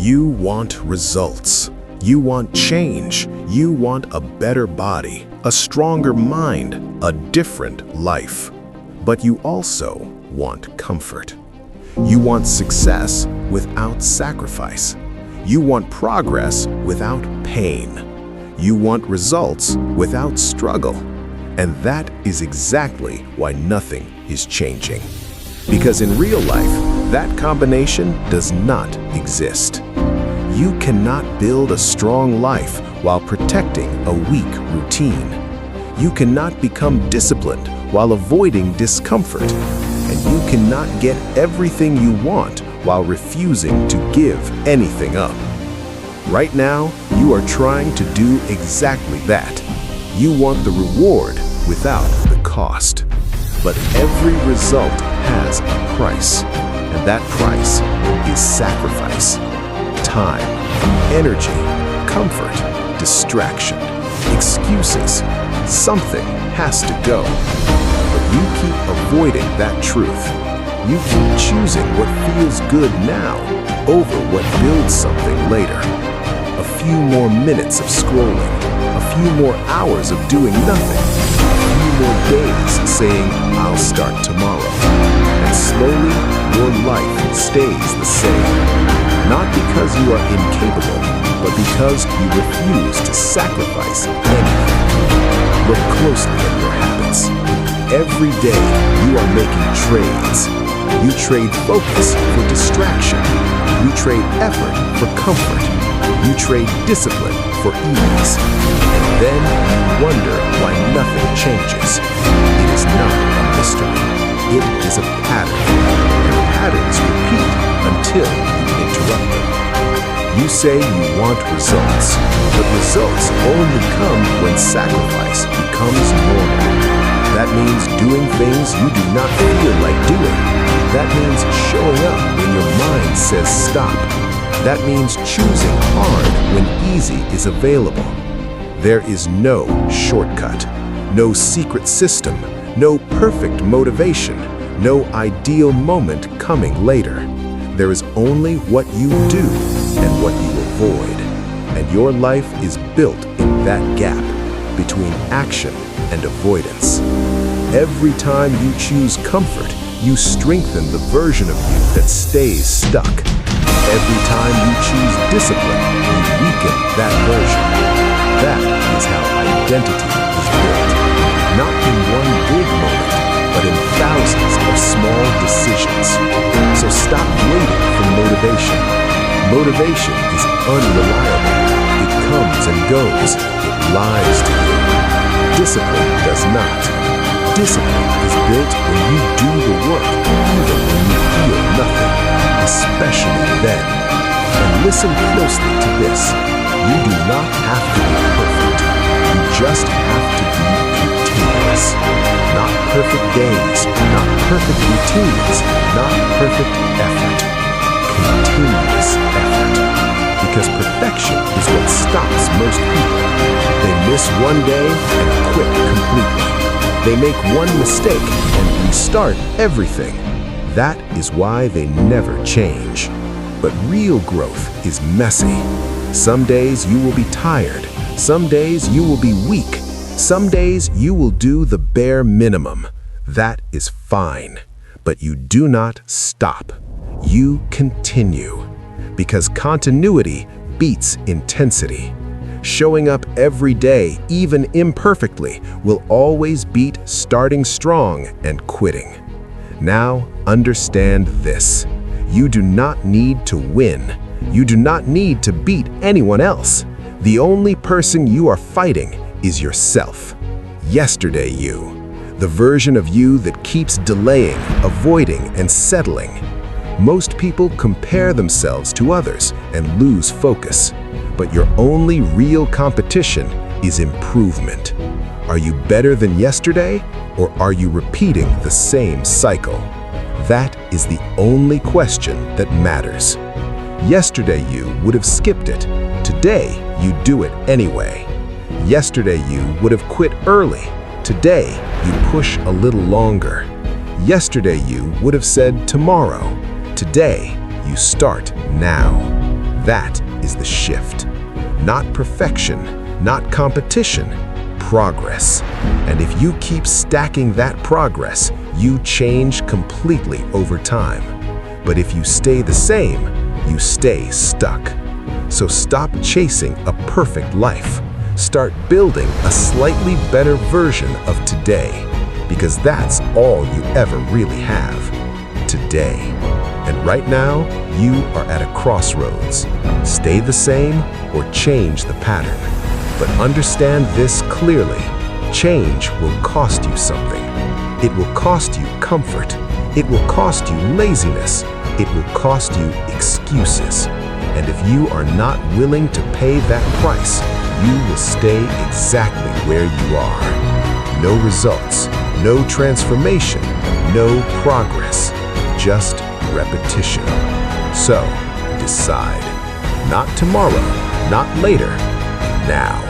You want results. You want change. You want a better body, a stronger mind, a different life. But you also want comfort. You want success without sacrifice. You want progress without pain. You want results without struggle. And that is exactly why nothing is changing. Because in real life, that combination does not exist. You cannot build a strong life while protecting a weak routine. You cannot become disciplined while avoiding discomfort. And you cannot get everything you want while refusing to give anything up. Right now, you are trying to do exactly that. You want the reward without the cost. But every result has a price, and that price is sacrifice. Time, energy, comfort, distraction, excuses. Something has to go. But you keep avoiding that truth. You keep choosing what feels good now over what builds something later. A few more minutes of scrolling, a few more hours of doing nothing, a few more days saying, "I'll start tomorrow." And slowly, your life stays the same. Not because you are incapable, but because you refuse to sacrifice anything. Look closely at your habits. Every day, you are making trades. You trade focus for distraction. You trade effort for comfort. You trade discipline for ease. And then you wonder why nothing changes. It is not a mystery. It is a pattern. And patterns repeat until you interrupt them. You say you want results, but results only come when sacrifice becomes normal. That means doing things you do not feel like doing. That means showing up when your mind says stop. That means choosing hard when easy is available. There is no shortcut, no secret system, no perfect motivation, no ideal moment coming later. There is only what you do and what you avoid. And your life is built in that gap between action and avoidance. Every time you choose comfort, you strengthen the version of you that stays stuck. Every time you choose discipline, you weaken that version. That is how identity is built. Not in one big moment, but in thousands of small decisions. So stop waiting for motivation. Motivation is unreliable. It comes and goes. It lies to you. Discipline does not. Discipline is built when you do the work, even when you feel nothing, especially then. And listen closely to this. You do not have to be perfect. You just have to be continuous. Not perfect days, not perfect routines, not perfect effort. Continuous effort. Because perfection is what stops most people. They miss one day and quit completely. They make one mistake and restart everything. That is why they never change. But real growth is messy. Some days you will be tired. Some days you will be weak. Some days you will do the bare minimum. That is fine. But you do not stop. You continue. Because continuity beats intensity. Showing up every day, even imperfectly, will always beat starting strong and quitting. Now, understand this. You do not need to win. You do not need to beat anyone else. The only person you are fighting is yourself. Yesterday you. The version of you that keeps delaying, avoiding, and settling. Most people compare themselves to others and lose focus. But your only real competition is improvement. Are you better than yesterday, or are you repeating the same cycle? That is the only question that matters. Yesterday you would have skipped it. Today you do it anyway. Yesterday you would have quit early. Today you push a little longer. Yesterday you would have said tomorrow. Today you start now. That is the shift. Not perfection, not competition, progress. And if you keep stacking that progress, you change completely over time. But if you stay the same, you stay stuck. So stop chasing a perfect life. Start building a slightly better version of today, because that's all you ever really have. Today. And right now, you are at a crossroads. Stay the same or change the pattern. But understand this clearly. Change will cost you something. It will cost you comfort. It will cost you laziness. It will cost you excuses. And if you are not willing to pay that price, you will stay exactly where you are. No results, no transformation, no progress, just repetition. So, decide. Not tomorrow, not later, now.